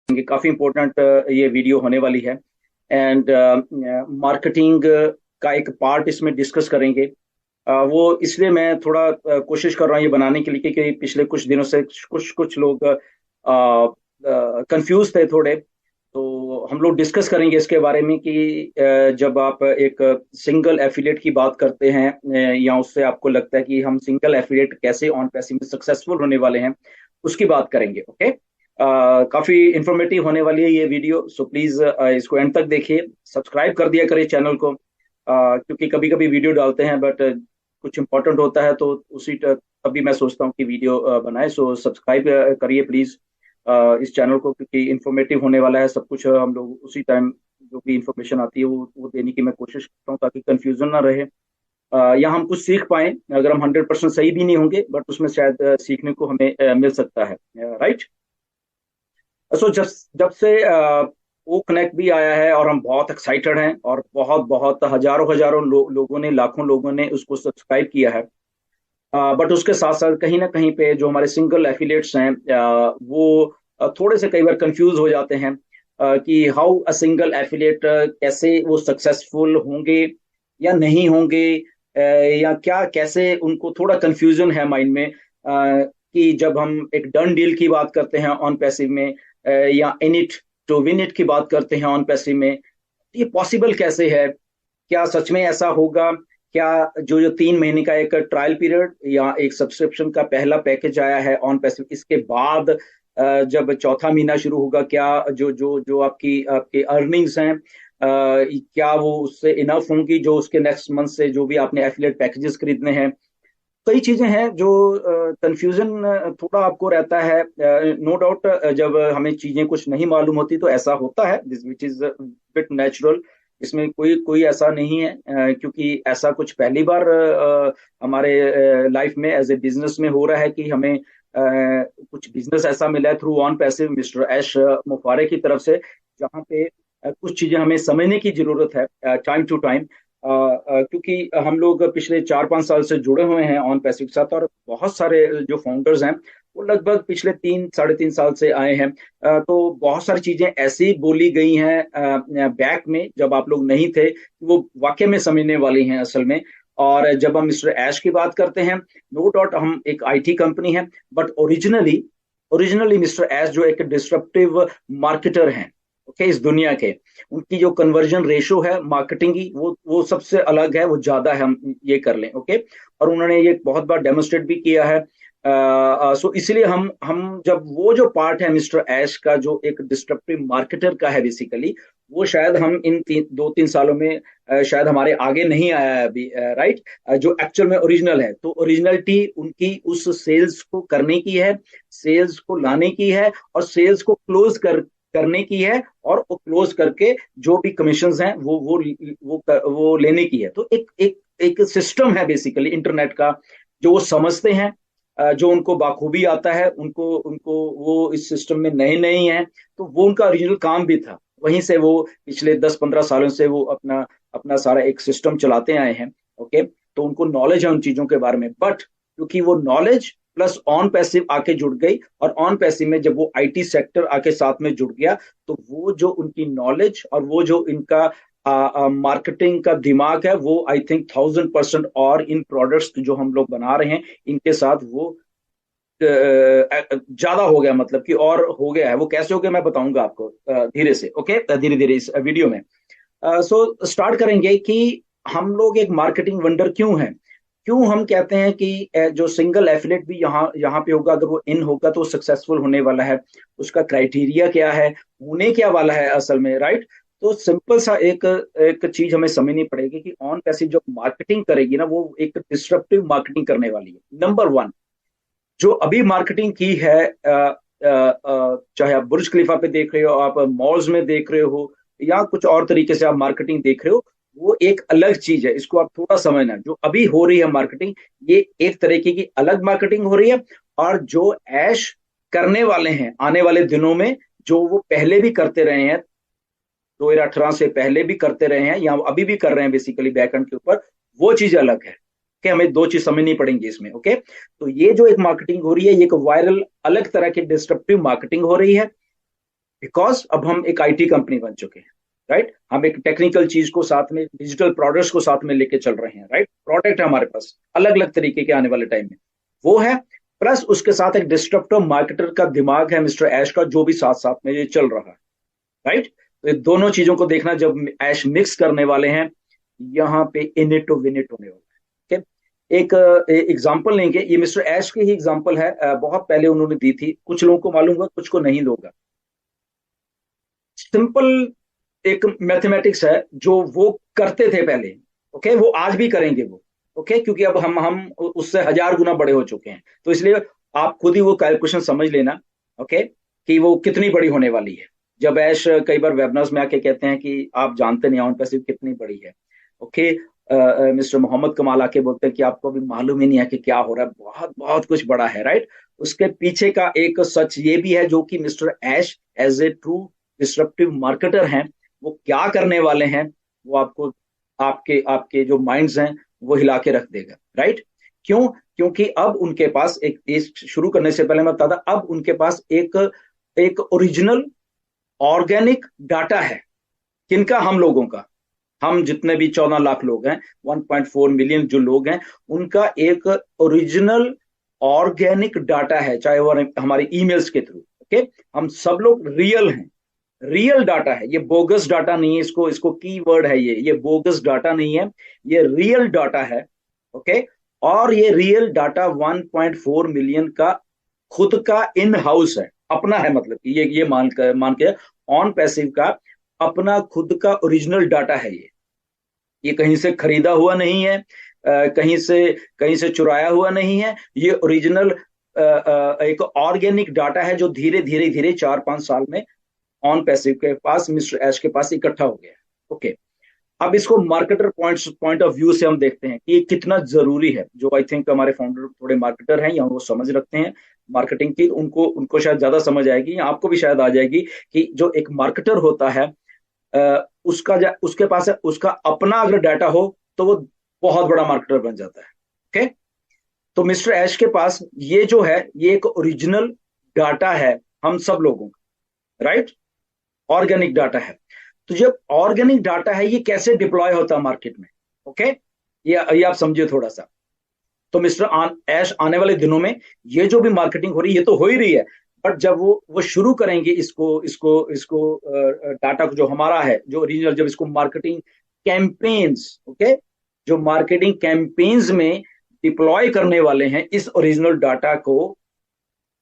काफी इम्पोर्टेंट ये वीडियो होने वाली है। एंड मार्केटिंग का एक पार्ट इसमें डिस्कस करेंगे। वो इसलिए मैं थोड़ा कोशिश कर रहा हूँ ये बनाने के लिए, क्योंकि पिछले कुछ दिनों से कुछ कुछ लोग कंफ्यूज थे थोड़े। तो हम लोग डिस्कस करेंगे इसके बारे में कि जब आप एक सिंगल एफिलिएट की बात करते हैं, या उससे आपको लगता है कि हम सिंगल एफिलिएट कैसे ऑन पैसिव में सक्सेसफुल होने वाले हैं, उसकी बात करेंगे। ओके। काफी इंफॉर्मेटिव होने वाली है ये वीडियो, सो प्लीज इसको एंड तक देखिए। सब्सक्राइब कर दिया करिए चैनल को, क्योंकि कभी कभी वीडियो डालते हैं बट कुछ इंपॉर्टेंट होता है तो तभी मैं सोचता हूँ कि वीडियो बनाए। सो सब्सक्राइब करिए प्लीज इस चैनल को, क्योंकि इंफॉर्मेटिव होने वाला है सब कुछ। हम लोग उसी टाइम जो भी इंफॉर्मेशन आती है वो देने की मैं कोशिश करता हूँ, ताकि कंफ्यूजन ना रहे, या हम कुछ सीख पाए। अगर हम 100% सही भी नहीं होंगे बट उसमें शायद सीखने को हमें मिल सकता है। राइट। सो जब जब से वो कनेक्ट भी आया है और हम बहुत एक्साइटेड हैं, और बहुत बहुत हजारों हजारों लोगों ने, लाखों लोगों ने उसको सब्सक्राइब किया है। बट उसके साथ साथ कहीं ना कहीं पे जो हमारे सिंगल एफिलिएट्स हैं, वो थोड़े से कई बार कंफ्यूज हो जाते हैं कि हाउ अ सिंगल एफिलिएट, कैसे वो सक्सेसफुल होंगे या नहीं होंगे, या क्या, कैसे उनको थोड़ा कंफ्यूजन है माइंड में, कि जब हम एक डन डील की बात करते हैं ऑन पैसिव में, या in it to win it की बात करते हैं ऑन पैसिव में, ये पॉसिबल कैसे है? क्या सच में ऐसा होगा? क्या जो जो 3 महीने का एक ट्रायल पीरियड या एक सब्सक्रिप्शन का पहला पैकेज आया है ऑन पैसिव, इसके बाद जब चौथा महीना शुरू होगा, क्या जो जो जो आपकी आपकी अर्निंग्स हैं, क्या वो उससे इनफ होंगी, जो उसके नेक्स्ट मंथ से जो भी आपने एफिलिएट पैकेजेस खरीदने हैं? कई चीजें हैं जो कंफ्यूजन थोड़ा आपको रहता है। नो डाउट, जब हमें चीजें कुछ नहीं मालूम होती तो ऐसा होता है, this which is bit natural. इसमें कोई कोई ऐसा नहीं है, क्योंकि ऐसा कुछ पहली बार हमारे लाइफ में एज ए बिजनेस में हो रहा है कि हमें कुछ बिजनेस ऐसा मिला है थ्रू ऑन पैसिव मिस्टर ऐश मुफारे की तरफ से, जहाँ पे कुछ चीजें हमें समझने की जरूरत है टाइम टू टाइम। क्योंकि हम लोग पिछले 4-5 साल से जुड़े हुए हैं ऑन पैसिव के साथ, और बहुत सारे जो फाउंडर्स हैं वो लगभग पिछले 3-3.5 साल से आए हैं। तो बहुत सारी चीजें ऐसी बोली गई हैं बैक में, जब आप लोग नहीं थे, वो वाकई में समझने वाली हैं असल में। और जब हम मिस्टर ऐश की बात करते हैं, नो डाउट हम एक आईटी कंपनी है, बट ओरिजिनली ओरिजिनली मिस्टर ऐश जो एक डिस्ट्रप्टिव मार्केटर हैं, ओके, इस दुनिया के। उनकी जो कन्वर्जन रेशो है मार्केटिंग की, वो सबसे अलग है, वो ज्यादा है, हम ये कर लें। ओके। और उन्होंने ये बहुत बार डेमोन्स्ट्रेट भी किया है। सो इसलिए हम जब वो जो पार्ट है मिस्टर ऐश का, जो एक डिस्ट्रप्टिव मार्केटर का है बेसिकली, वो शायद हम इन 2-3 सालों में शायद हमारे आगे नहीं आया है अभी। राइट। जो एक्चुअल में ओरिजिनल है, तो ओरिजिनलिटी उनकी उस सेल्स को करने की है, सेल्स को लाने की है, और सेल्स को क्लोज करने की है, और वो क्लोज करके जो भी कमीशंस हैं वो लेने की है। तो एक एक एक सिस्टम है बेसिकली इंटरनेट का, जो वो समझते हैं, जो उनको बाखूबी आता है। उनको उनको वो इस सिस्टम में नए नहीं है, तो वो उनका ओरिजिनल काम भी था। वहीं से वो पिछले 10-15 सालों से वो अपना अपना सारा एक सिस्टम चलाते आए हैं। ओके। तो उनको नॉलेज है उन चीजों के बारे में, बट क्योंकि वो नॉलेज प्लस ऑन पैसिव आके जुड़ गई, और ऑन पैसिव में जब वो आईटी सेक्टर आके साथ में जुड़ गया, तो वो जो उनकी नॉलेज और वो जो इनका मार्केटिंग का दिमाग है, वो आई थिंक 1000% और इन प्रोडक्ट्स जो हम लोग बना रहे हैं इनके साथ वो ज्यादा हो गया, मतलब कि और हो गया है। वो कैसे हो गया मैं बताऊंगा आपको धीरे से। ओके, धीरे धीरे इस वीडियो में। सो स्टार्ट करेंगे कि हम लोग एक मार्केटिंग वंडर क्यों हैं। क्यों हम कहते हैं कि जो सिंगल एफिलेट भी यहाँ यहाँ पे होगा, अगर वो इन होगा तो सक्सेसफुल होने वाला है। उसका क्राइटेरिया क्या है, होने क्या वाला है असल में, राइट। तो सिंपल सा एक एक चीज हमें समझनी पड़ेगी कि ऑन पैसिव जो मार्केटिंग करेगी ना, वो एक डिस्ट्रप्टिव मार्केटिंग करने वाली है। नंबर वन, जो अभी मार्केटिंग की है, चाहे आप बुर्ज खलीफा पे देख रहे हो, आप मॉल्स में देख रहे हो, या कुछ और तरीके से आप मार्केटिंग देख रहे हो, वो एक अलग चीज है। इसको आप थोड़ा समझना, जो अभी हो रही है मार्केटिंग, ये एक तरीके की अलग मार्केटिंग हो रही है। और जो ऐश करने वाले हैं आने वाले दिनों में, जो वो पहले भी करते रहे हैं, 2018 से पहले भी करते रहे हैं, या अभी भी कर रहे हैं बेसिकली बैकएंड के ऊपर, वो चीज अलग है। कि हमें दो चीज समझनी पड़ेंगी इसमें। ओके। तो ये जो एक मार्केटिंग हो रही है, ये एक वायरल अलग तरह की डिस्ट्रप्टिव मार्केटिंग हो रही है। बिकॉज अब हम एक आईटी कंपनी बन चुके हैं, राइट। हम एक टेक्निकल चीज को साथ में, डिजिटल प्रोडक्ट्स को साथ में लेके चल रहे हैं, राइट। प्रोडक्ट है हमारे पास अलग अलग तरीके के आने वाले टाइम में, वो है। प्लस उसके साथ एक डिस्ट्रप्टिव मार्केटर का दिमाग है मिस्टर ऐश का, जो भी साथ साथ में ये चल रहा है, राइट। तो ये दोनों चीजों को देखना, जब ऐश मिक्स करने वाले हैं, यहाँ पे in it to win it होने वाला है। ठीक? एक एग्जाम्पल लेंगे, ये मिस्टर ऐश की ही एग्जाम्पल है, बहुत पहले उन्होंने दी थी, कुछ लोगों को मालूम होगा, कुछ को नहीं होगा। सिंपल एक मैथमेटिक्स है जो वो करते थे पहले, ओके, वो आज भी करेंगे वो, ओके, क्योंकि अब हम उससे 1000 गुना बड़े हो चुके हैं, तो इसलिए आप खुद ही वो कैलकुलेशन समझ लेना, ओके, कि वो कितनी बड़ी होने वाली है। जब ऐश कई बार वेबनार्स में आके कहते हैं कि आप जानते नहीं ऑन पैसिव कितनी बड़ी है, ओके, मिस्टर मोहम्मद कमाल आके बोलते हैं कि आपको अभी मालूम ही नहीं है कि क्या हो रहा है, बहुत बहुत कुछ बड़ा है, राइट। उसके पीछे का एक सच ये भी है, जो कि mister Ash as a true disruptive marketer हैं, वो क्या करने वाले हैं, वो आपको, आपके आपके जो माइंड्स हैं वो हिला के रख देगा, राइट। क्यों? क्योंकि अब उनके पास एक शुरू करने से पहले मैं बता था, अब उनके पास एक एक ओरिजिनल ऑर्गेनिक डाटा है। किनका? हम लोगों का। हम जितने भी 14 लाख लोग हैं, 1.4 मिलियन जो लोग हैं, उनका एक ओरिजिनल ऑर्गेनिक डाटा है, चाहे वो हमारे ईमेल्स के थ्रू, ओके। हम सब लोग रियल हैं, रियल डाटा है, ये बोगस डाटा नहीं है। इसको इसको की वर्ड है, ये बोगस डाटा नहीं है, ये रियल डाटा है, ओके। और ये रियल डाटा 1.4 मिलियन का खुद का इन हाउस है, अपना है, मतलब कि ये मान के ऑन पैसिव का अपना खुद का ओरिजिनल डाटा है। ये कहीं से खरीदा हुआ नहीं है, कहीं से चुराया हुआ नहीं है, ये ओरिजिनल एक ऑर्गेनिक डाटा है, जो धीरे धीरे धीरे 4-5 साल में ऑन पैसिव के पास, मिस्टर ऐश के पास इकट्ठा हो गया, ओके। अब इसको मार्केटर पॉइंट ऑफ व्यू से हम देखते हैं कि ये कितना जरूरी है। जो आई थिंक हमारे फाउंडर थोड़े मार्केटर हैं या वो समझ रखते हैं मार्केटिंग की, उनको उनको शायद ज्यादा समझ आएगी, या आपको भी शायद आ जाएगी, कि जो एक मार्केटर होता है, उसके पास है, उसका अपना अगर डाटा हो तो वो बहुत बड़ा मार्केटर बन जाता है, ओके। तो मिस्टर ऐश के पास ये जो है, ये एक ओरिजिनल डाटा है हम सब लोगों का, राइट। ऑर्गेनिक डाटा है। तो जब ऑर्गेनिक डाटा है, ये कैसे डिप्लॉय होता है मार्केट में, ओके, ये आप समझिए थोड़ा सा। तो मिस्टर ऐश आने वाले दिनों में ये जो भी मार्केटिंग हो रही है, ये तो हो ही रही है, बट जब वो शुरू करेंगे इसको इसको इसको डाटा को जो हमारा है, जो ओरिजिनल, जब इसको मार्केटिंग कैंपेन्स, ओके, जो मार्केटिंग कैंपेन्स में डिप्लॉय करने वाले हैं इस ओरिजिनल डाटा को,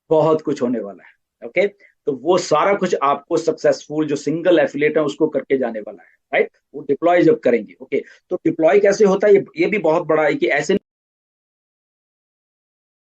बहुत कुछ होने वाला है, ओके। तो वो सारा कुछ आपको सक्सेसफुल जो सिंगल एफिलिएट है उसको करके जाने वाला है, राइट। वो डिप्लॉय जब करेंगे, ओके। तो डिप्लॉय कैसे होता है, ये भी बहुत बड़ा है, कि ऐसे